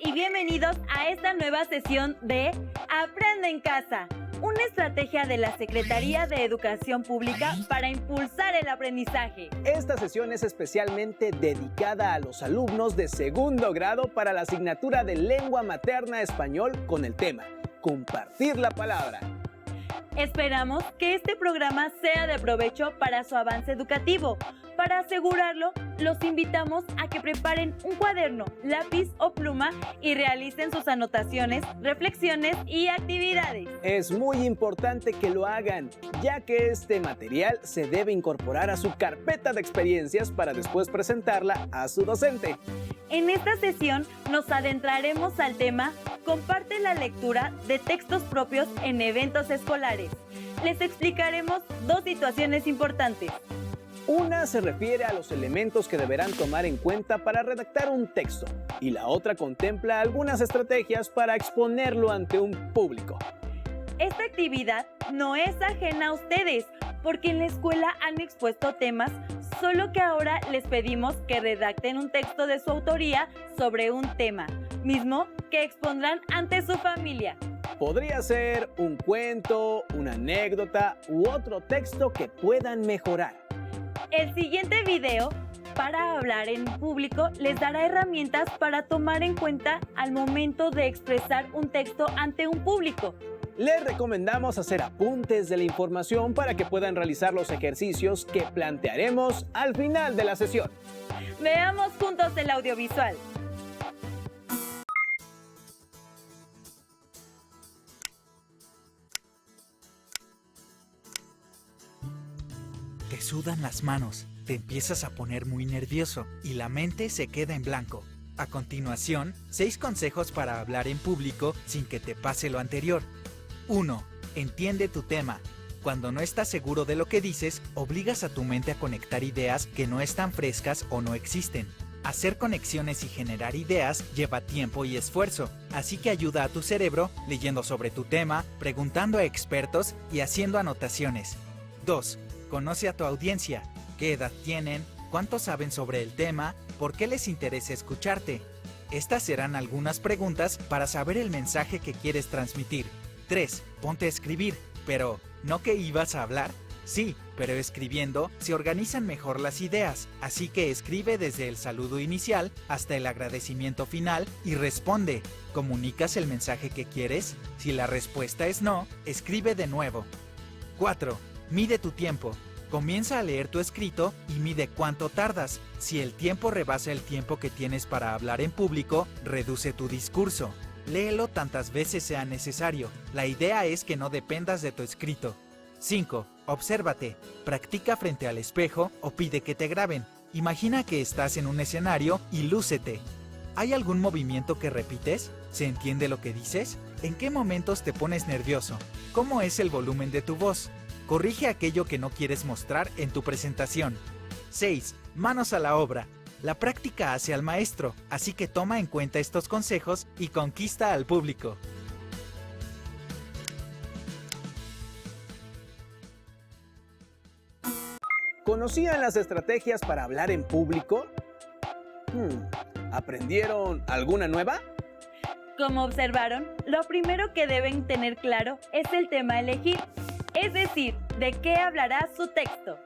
y bienvenidos a esta nueva sesión de Aprende en Casa, una estrategia de la Secretaría de Educación Pública para impulsar el aprendizaje. Esta sesión es especialmente dedicada a los alumnos de segundo grado para la asignatura de Lengua Materna Español con el tema Compartir la palabra. Esperamos que este programa sea de provecho para su avance educativo. Para asegurarlo, los invitamos a que preparen un cuaderno, lápiz o pluma y realicen sus anotaciones, reflexiones y actividades. Es muy importante que lo hagan, ya que este material se debe incorporar a su carpeta de experiencias para después presentarla a su docente. En esta sesión nos adentraremos al tema Comparte la lectura de textos propios en eventos escolares. Les explicaremos dos situaciones importantes. Una se refiere a los elementos que deberán tomar en cuenta para redactar un texto y la otra contempla algunas estrategias para exponerlo ante un público. Esta actividad no es ajena a ustedes, porque en la escuela han expuesto temas, solo que ahora les pedimos que redacten un texto de su autoría sobre un tema, mismo que expondrán ante su familia. Podría ser un cuento, una anécdota u otro texto que puedan mejorar. El siguiente video, para hablar en público, les dará herramientas para tomar en cuenta al momento de expresar un texto ante un público. Les recomendamos hacer apuntes de la información para que puedan realizar los ejercicios que plantearemos al final de la sesión. Veamos juntos el audiovisual. Te sudan las manos, te empiezas a poner muy nervioso y la mente se queda en blanco. A continuación, 6 consejos para hablar en público sin que te pase lo anterior. 1. Entiende tu tema. Cuando no estás seguro de lo que dices, obligas a tu mente a conectar ideas que no están frescas o no existen. Hacer conexiones y generar ideas lleva tiempo y esfuerzo, así que ayuda a tu cerebro leyendo sobre tu tema, preguntando a expertos y haciendo anotaciones. 2. Conoce a tu audiencia. ¿Qué edad tienen? ¿Cuánto saben sobre el tema? ¿Por qué les interesa escucharte? Estas serán algunas preguntas para saber el mensaje que quieres transmitir. 3. Ponte a escribir. Pero, ¿no que ibas a hablar? Sí, pero escribiendo se organizan mejor las ideas, así que escribe desde el saludo inicial hasta el agradecimiento final y responde. ¿Comunicas el mensaje que quieres? Si la respuesta es no, escribe de nuevo. 4. Mide tu tiempo. Comienza a leer tu escrito y mide cuánto tardas. Si el tiempo rebasa el tiempo que tienes para hablar en público, reduce tu discurso. Léelo tantas veces sea necesario. La idea es que no dependas de tu escrito. 5. Obsérvate. Practica frente al espejo o pide que te graben. Imagina que estás en un escenario y lúcete. ¿Hay algún movimiento que repites? ¿Se entiende lo que dices? ¿En qué momentos te pones nervioso? ¿Cómo es el volumen de tu voz? Corrige aquello que no quieres mostrar en tu presentación. 6. Manos a la obra. La práctica hace al maestro, así que toma en cuenta estos consejos y conquista al público. ¿Conocían las estrategias para hablar en público? ¿Aprendieron alguna nueva? Como observaron, lo primero que deben tener claro es el tema a elegir, es decir, de qué hablará su texto.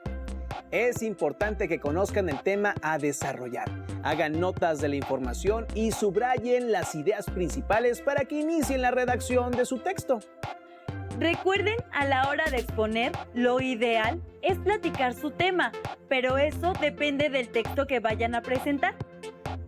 Es importante que conozcan el tema a desarrollar. Hagan notas de la información y subrayen las ideas principales para que inicien la redacción de su texto. Recuerden, a la hora de exponer, lo ideal es platicar su tema, pero eso depende del texto que vayan a presentar.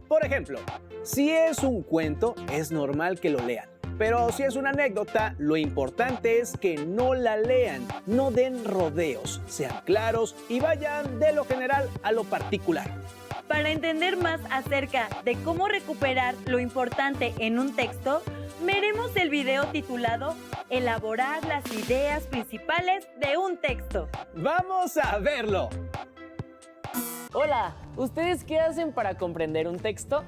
Por ejemplo, si es un cuento, es normal que lo lean. Pero si es una anécdota, lo importante es que no la lean, no den rodeos, sean claros y vayan de lo general a lo particular. Para entender más acerca de cómo recuperar lo importante en un texto, veremos el video titulado Elaborar las ideas principales de un texto. ¡Vamos a verlo! Hola, ¿ustedes qué hacen para comprender un texto?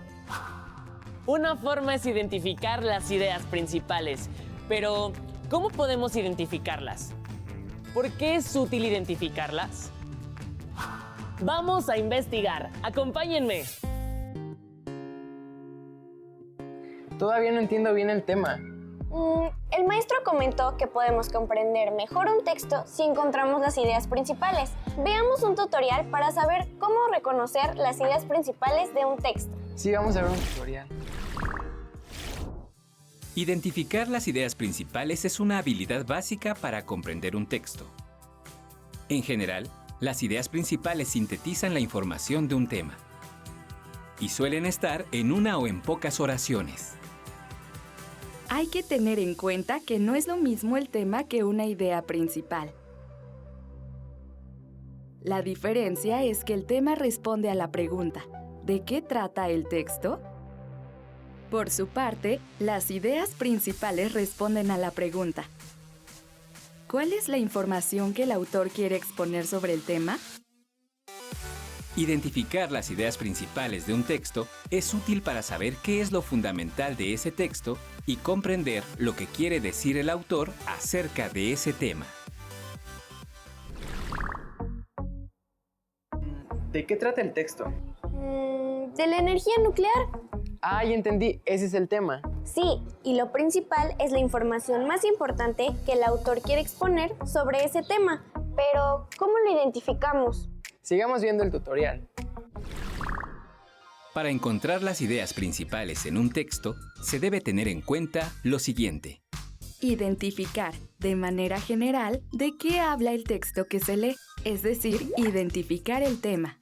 Una forma es identificar las ideas principales, pero ¿cómo podemos identificarlas? ¿Por qué es útil identificarlas? Vamos a investigar. ¡Acompáñenme! Todavía no entiendo bien el tema. El maestro comentó que podemos comprender mejor un texto si encontramos las ideas principales. Veamos un tutorial para saber cómo reconocer las ideas principales de un texto. Sí, vamos a ver un tutorial. Identificar las ideas principales es una habilidad básica para comprender un texto. En general, las ideas principales sintetizan la información de un tema y suelen estar en una o en pocas oraciones. Hay que tener en cuenta que no es lo mismo el tema que una idea principal. La diferencia es que el tema responde a la pregunta, ¿de qué trata el texto? Por su parte, las ideas principales responden a la pregunta, ¿cuál es la información que el autor quiere exponer sobre el tema? Identificar las ideas principales de un texto es útil para saber qué es lo fundamental de ese texto y comprender lo que quiere decir el autor acerca de ese tema. ¿De qué trata el texto? ¿De la energía nuclear? Ah, ya entendí, ese es el tema. Sí, y lo principal es la información más importante que el autor quiere exponer sobre ese tema. Pero, ¿cómo lo identificamos? Sigamos viendo el tutorial. Para encontrar las ideas principales en un texto, se debe tener en cuenta lo siguiente. Identificar, de manera general, de qué habla el texto que se lee, es decir, identificar el tema.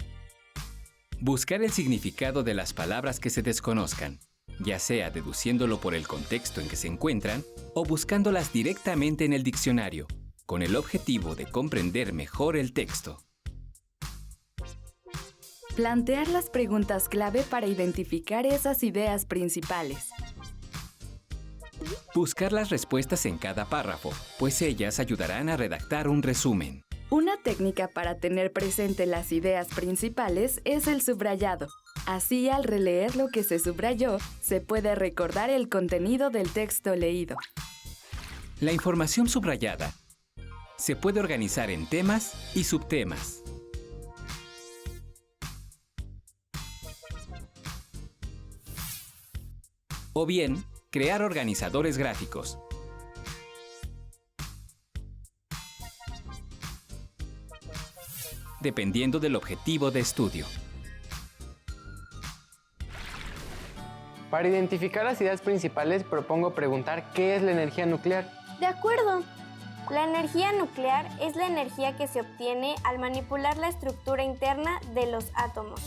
Buscar el significado de las palabras que se desconozcan, ya sea deduciéndolo por el contexto en que se encuentran o buscándolas directamente en el diccionario, con el objetivo de comprender mejor el texto. Plantear las preguntas clave para identificar esas ideas principales. Buscar las respuestas en cada párrafo, pues ellas ayudarán a redactar un resumen. Una técnica para tener presente las ideas principales es el subrayado. Así, al releer lo que se subrayó, se puede recordar el contenido del texto leído. La información subrayada se puede organizar en temas y subtemas. O bien, crear organizadores gráficos. Dependiendo del objetivo de estudio. Para identificar las ideas principales, propongo preguntar ¿qué es la energía nuclear? De acuerdo. La energía nuclear es la energía que se obtiene al manipular la estructura interna de los átomos.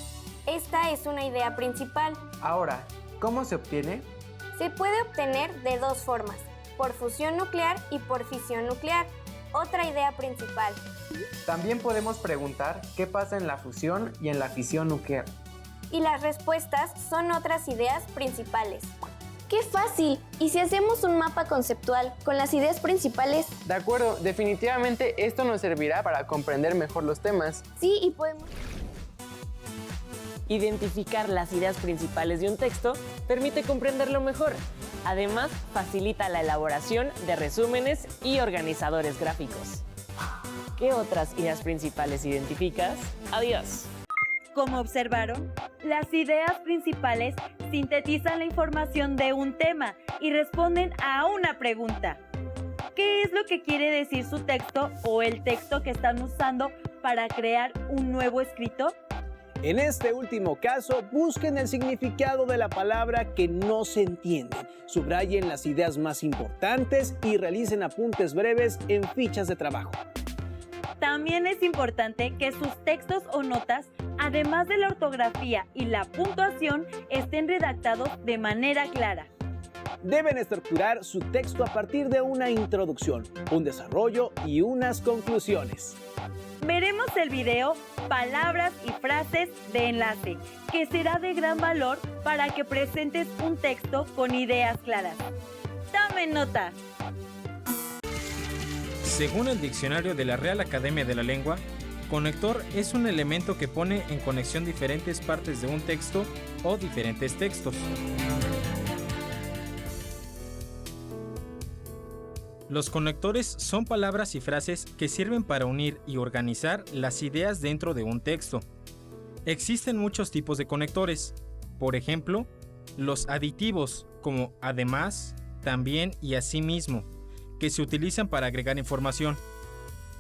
Esta es una idea principal. Ahora, ¿cómo se obtiene? Se puede obtener de dos formas, por fusión nuclear y por fisión nuclear. Otra idea principal. También podemos preguntar qué pasa en la fusión y en la fisión nuclear. Y las respuestas son otras ideas principales. ¡Qué fácil! ¿Y si hacemos un mapa conceptual con las ideas principales? De acuerdo, definitivamente esto nos servirá para comprender mejor los temas. Sí, y podemos... Identificar las ideas principales de un texto permite comprenderlo mejor. Además, facilita la elaboración de resúmenes y organizadores gráficos. ¿Qué otras ideas principales identificas? ¡Adiós! Como observaron, las ideas principales sintetizan la información de un tema y responden a una pregunta. ¿Qué es lo que quiere decir su texto o el texto que están usando para crear un nuevo escrito? En este último caso, busquen el significado de la palabra que no se entiende, subrayen las ideas más importantes y realicen apuntes breves en fichas de trabajo. También es importante que sus textos o notas, además de la ortografía y la puntuación, estén redactados de manera clara. Deben estructurar su texto a partir de una introducción, un desarrollo y unas conclusiones. Veremos el video Palabras y frases de enlace, que será de gran valor para que presentes un texto con ideas claras. ¡Tomen nota! Según el diccionario de la Real Academia de la Lengua, conector es un elemento que pone en conexión diferentes partes de un texto o diferentes textos. Los conectores son palabras y frases que sirven para unir y organizar las ideas dentro de un texto. Existen muchos tipos de conectores. Por ejemplo, Los aditivos, como además, también y asimismo, que se utilizan para agregar información.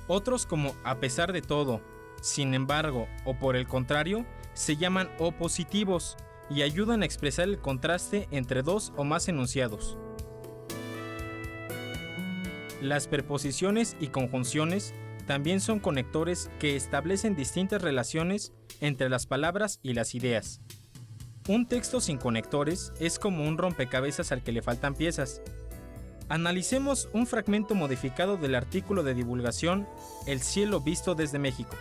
Otros como a pesar de todo, sin embargo o por el contrario, se llaman opositivos y ayudan a expresar el contraste entre dos o más enunciados. Las preposiciones y conjunciones también son conectores que establecen distintas relaciones entre las palabras y las ideas. Un texto sin conectores es como un rompecabezas al que le faltan piezas. Analicemos un fragmento modificado del artículo de divulgación El cielo visto desde México.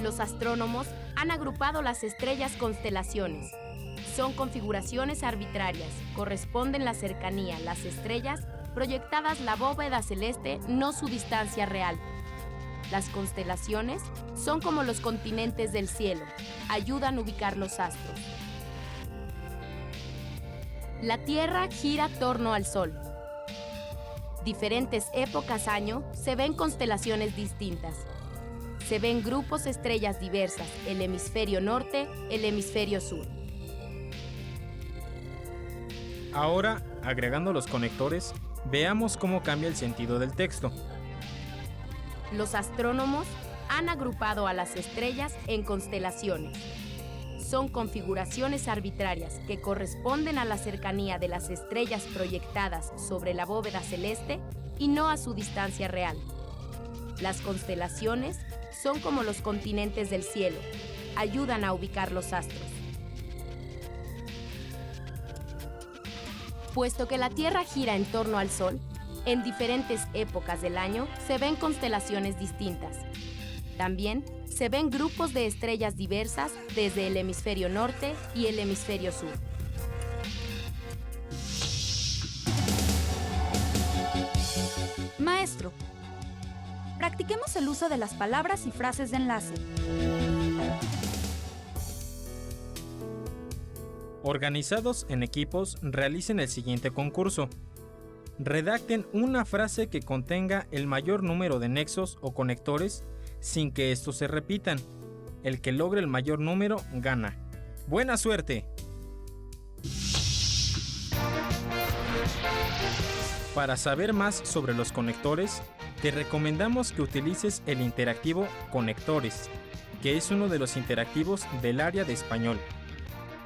Los astrónomos han agrupado las estrellas constelaciones. Son configuraciones arbitrarias, corresponden la cercanía, las estrellas, proyectadas la bóveda celeste, no su distancia real. Las constelaciones son como los continentes del cielo, ayudan a ubicar los astros. La Tierra gira torno al Sol. Diferentes épocas año se ven constelaciones distintas. Se ven grupos estrellas diversas, el hemisferio norte, el hemisferio sur. Ahora, agregando los conectores, veamos cómo cambia el sentido del texto. Los astrónomos han agrupado a las estrellas en constelaciones. Son configuraciones arbitrarias que corresponden a la cercanía de las estrellas proyectadas sobre la bóveda celeste y no a su distancia real. Las constelaciones son como los continentes del cielo, ayudan a ubicar los astros. Puesto que la Tierra gira en torno al Sol, en diferentes épocas del año se ven constelaciones distintas. También se ven grupos de estrellas diversas desde el hemisferio norte y el hemisferio sur. Maestro, practiquemos el uso de las palabras y frases de enlace. Organizados en equipos, realicen el siguiente concurso. Redacten una frase que contenga el mayor número de nexos o conectores sin que estos se repitan. El que logre el mayor número gana. ¡Buena suerte! Para saber más sobre los conectores, te recomendamos que utilices el interactivo Conectores, que es uno de los interactivos del área de español.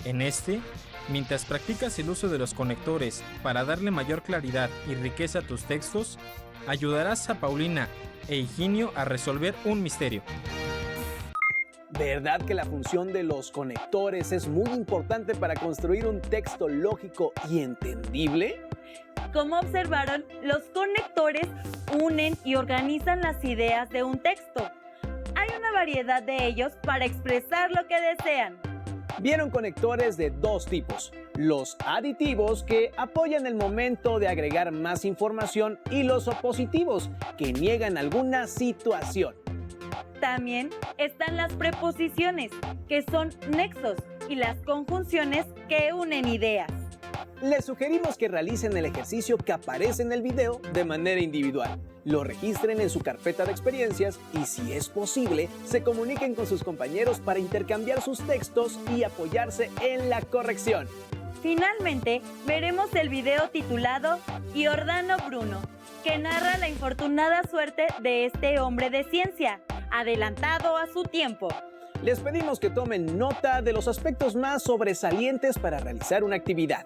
En este, mientras practicas el uso de los conectores para darle mayor claridad y riqueza a tus textos, ayudarás a Paulina e Higinio a resolver un misterio. ¿Verdad que la función de los conectores es muy importante para construir un texto lógico y entendible? Como observaron, los conectores unen y organizan las ideas de un texto. Hay una variedad de ellos para expresar lo que desean. Vieron conectores de dos tipos: los aditivos, que apoyan el momento de agregar más información, y los opositivos, que niegan alguna situación. También están las preposiciones, que son nexos, y las conjunciones, que unen ideas. Les sugerimos que realicen el ejercicio que aparece en el video de manera individual. Lo registren en su carpeta de experiencias y, si es posible, se comuniquen con sus compañeros para intercambiar sus textos y apoyarse en la corrección. Finalmente, veremos el video titulado Giordano Bruno, que narra la infortunada suerte de este hombre de ciencia, adelantado a su tiempo. Les pedimos que tomen nota de los aspectos más sobresalientes para realizar una actividad.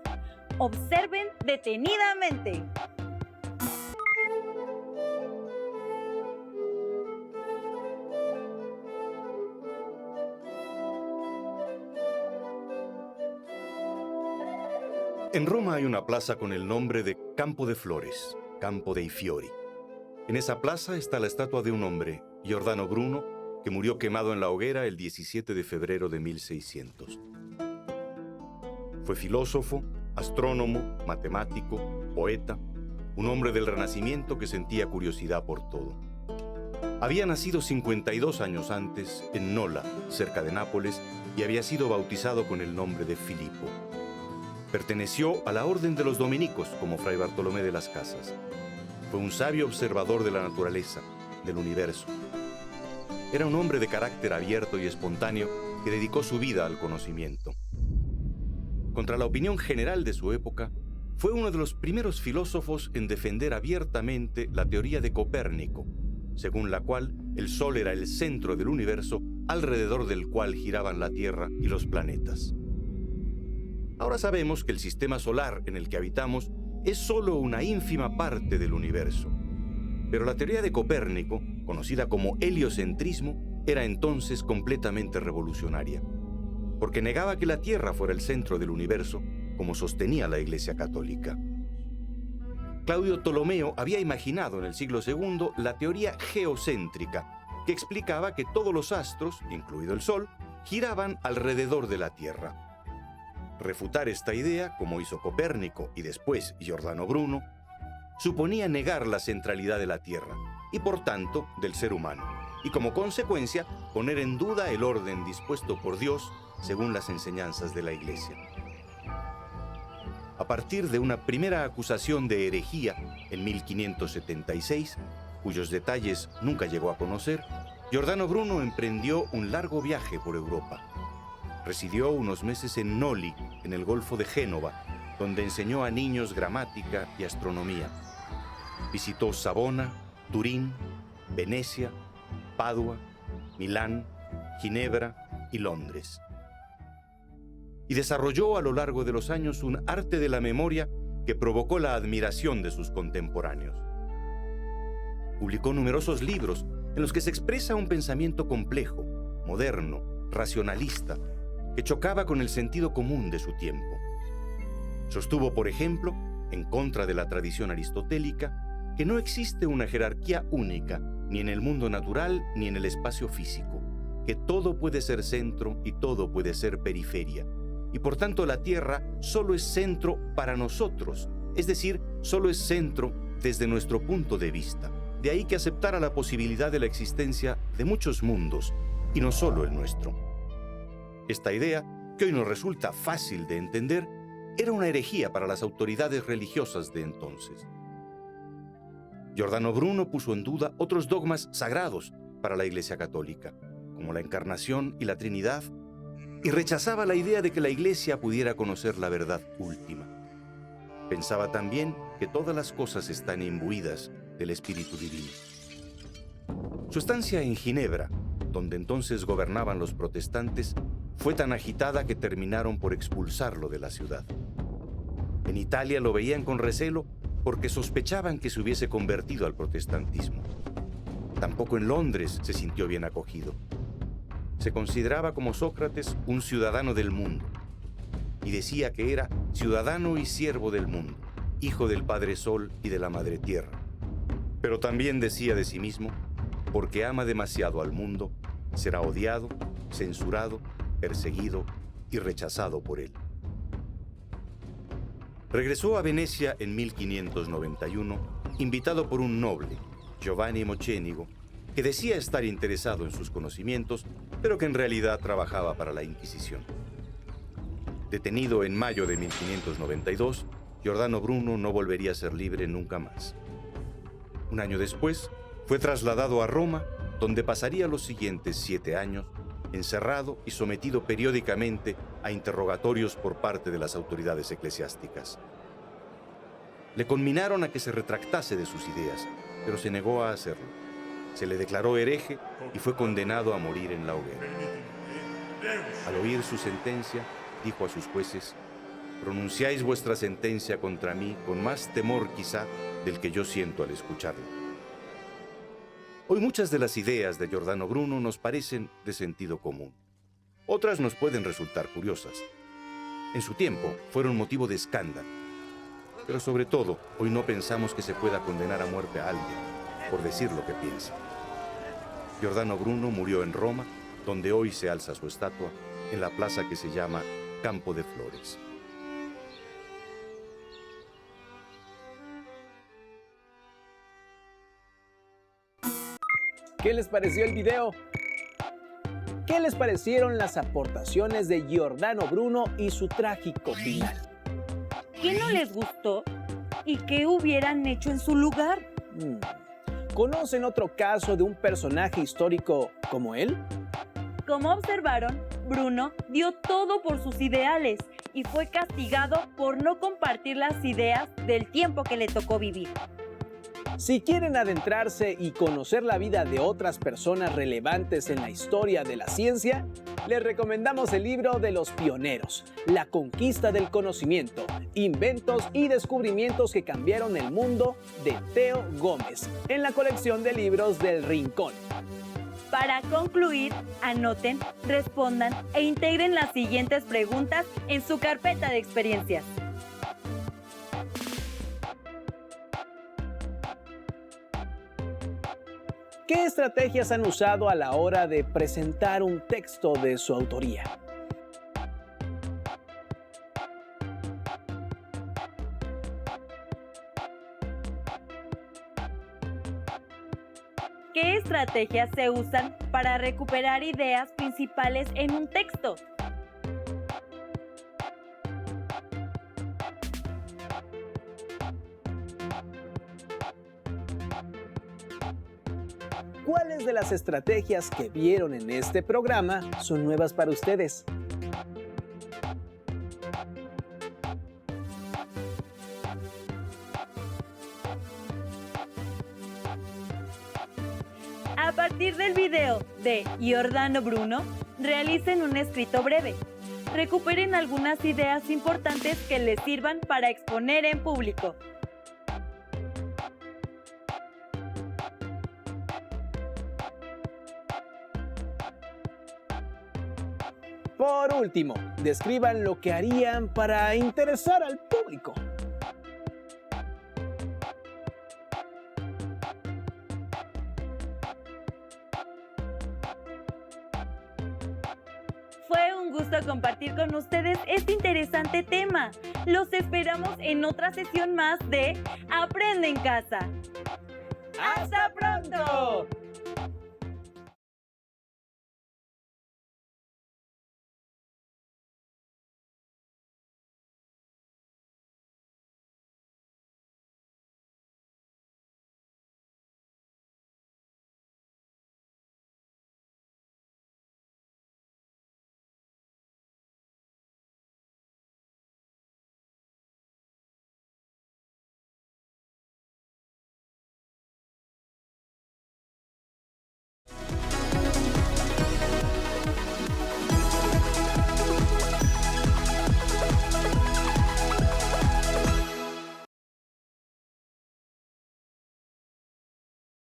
Observen detenidamente. En Roma hay una plaza con el nombre de Campo de Flores, Campo dei Fiori. En esa plaza está la estatua de un hombre, Giordano Bruno, que murió quemado en la hoguera el 17 de febrero de 1600. Fue filósofo, astrónomo, matemático, poeta, un hombre del Renacimiento que sentía curiosidad por todo. Había nacido 52 años antes en Nola, cerca de Nápoles, y había sido bautizado con el nombre de Filipo. Perteneció a la orden de los dominicos como Fray Bartolomé de las Casas. Fue un sabio observador de la naturaleza, del universo. Era un hombre de carácter abierto y espontáneo que dedicó su vida al conocimiento. contra la opinión general de su época, fue uno de los primeros filósofos en defender abiertamente la teoría de Copérnico, según la cual el Sol era el centro del universo alrededor del cual giraban la Tierra y los planetas. Ahora sabemos que el sistema solar en el que habitamos es solo una ínfima parte del universo, pero la teoría de Copérnico, conocida como heliocentrismo, era entonces completamente revolucionaria, porque negaba que la Tierra fuera el centro del universo, como sostenía la Iglesia Católica. Claudio Ptolomeo había imaginado en el siglo II la teoría geocéntrica, que explicaba que todos los astros, incluido el Sol, giraban alrededor de la Tierra. Refutar esta idea, como hizo Copérnico y después Giordano Bruno, suponía negar la centralidad de la Tierra y, por tanto, del ser humano, y como consecuencia, poner en duda el orden dispuesto por Dios según las enseñanzas de la Iglesia. A partir de una primera acusación de herejía en 1576, cuyos detalles nunca llegó a conocer, Giordano Bruno emprendió un largo viaje por Europa. Residió unos meses en Noli, en el Golfo de Génova, donde enseñó a niños gramática y astronomía. Visitó Savona, Turín, Venecia, Padua, Milán, Ginebra y Londres. Y desarrolló a lo largo de los años un arte de la memoria que provocó la admiración de sus contemporáneos. Publicó numerosos libros en los que se expresa un pensamiento complejo, moderno, racionalista, que chocaba con el sentido común de su tiempo. Sostuvo, por ejemplo, en contra de la tradición aristotélica, que no existe una jerarquía única, ni en el mundo natural ni en el espacio físico, que todo puede ser centro y todo puede ser periferia, y por tanto la Tierra solo es centro para nosotros, es decir, solo es centro desde nuestro punto de vista. De ahí que aceptara la posibilidad de la existencia de muchos mundos, y no solo el nuestro. Esta idea, que hoy nos resulta fácil de entender, era una herejía para las autoridades religiosas de entonces. Giordano Bruno puso en duda otros dogmas sagrados para la Iglesia Católica, como la Encarnación y la Trinidad, y rechazaba la idea de que la Iglesia pudiera conocer la verdad última. Pensaba también que todas las cosas están imbuidas del Espíritu Divino. Su estancia en Ginebra, donde entonces gobernaban los protestantes, fue tan agitada que terminaron por expulsarlo de la ciudad. En Italia lo veían con recelo porque sospechaban que se hubiese convertido al protestantismo. Tampoco en Londres se sintió bien acogido. Se consideraba como Sócrates un ciudadano del mundo y decía que era ciudadano y siervo del mundo, hijo del Padre Sol y de la Madre Tierra. Pero también decía de sí mismo, porque ama demasiado al mundo, será odiado, censurado, perseguido y rechazado por él. Regresó a Venecia en 1591, invitado por un noble, Giovanni Mocenigo, que decía estar interesado en sus conocimientos, pero que en realidad trabajaba para la Inquisición. Detenido en mayo de 1592, Giordano Bruno no volvería a ser libre nunca más. Un año después, fue trasladado a Roma, donde pasaría los siguientes 7 años, encerrado y sometido periódicamente a interrogatorios por parte de las autoridades eclesiásticas. Le conminaron a que se retractase de sus ideas, pero se negó a hacerlo. Se le declaró hereje y fue condenado a morir en la hoguera. Al oír su sentencia, dijo a sus jueces: «Pronunciáis vuestra sentencia contra mí con más temor quizá del que yo siento al escucharla». Hoy muchas de las ideas de Giordano Bruno nos parecen de sentido común. Otras nos pueden resultar curiosas. En su tiempo fueron motivo de escándalo. Pero sobre todo, hoy no pensamos que se pueda condenar a muerte a alguien por decir lo que piensa. Giordano Bruno murió en Roma, donde hoy se alza su estatua, en la plaza que se llama Campo de Flores. ¿Qué les pareció el video? ¿Qué les parecieron las aportaciones de Giordano Bruno y su trágico final? ¿Qué no les gustó? ¿Y qué hubieran hecho en su lugar? ¿Conocen otro caso de un personaje histórico como él? Como observaron, Bruno dio todo por sus ideales y fue castigado por no compartir las ideas del tiempo que le tocó vivir. Si quieren adentrarse y conocer la vida de otras personas relevantes en la historia de la ciencia, les recomendamos el libro de los pioneros, La conquista del conocimiento, inventos y descubrimientos que cambiaron el mundo, de Teo Gómez, en la colección de libros del Rincón. Para concluir, anoten, respondan e integren las siguientes preguntas en su carpeta de experiencias. ¿Qué estrategias han usado a la hora de presentar un texto de su autoría? ¿Qué estrategias se usan para recuperar ideas principales en un texto? ¿Cuáles de las estrategias que vieron en este programa son nuevas para ustedes? A partir del video de Giordano Bruno, realicen un escrito breve. Recuperen algunas ideas importantes que les sirvan para exponer en público. Por último, describan lo que harían para interesar al público. Fue un gusto compartir con ustedes este interesante tema. Los esperamos en otra sesión más de Aprende en Casa. ¡Hasta pronto!